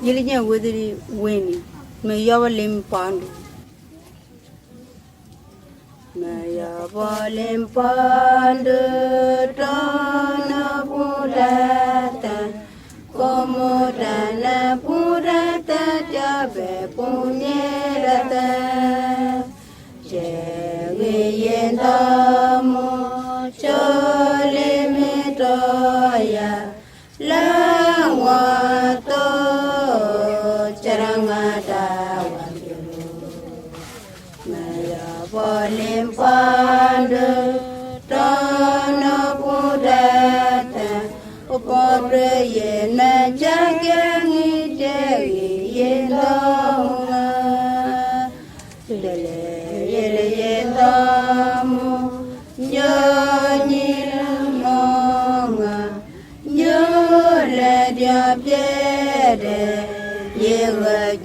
Yelinya whether winning. May your limb pond. May your limb pond. Donna Purata. Comodana Purata. Jabe Punyerata. Jegiyendamo. Cholimitoya. Lawato Charangada Wandiru Maya Polimpanda Tana Pudata Upobre Yena Jagangi Jagi Yendonga Lele Yele Yendamu Nyonyilamonga Nhớ là đẹp dễ để yêu người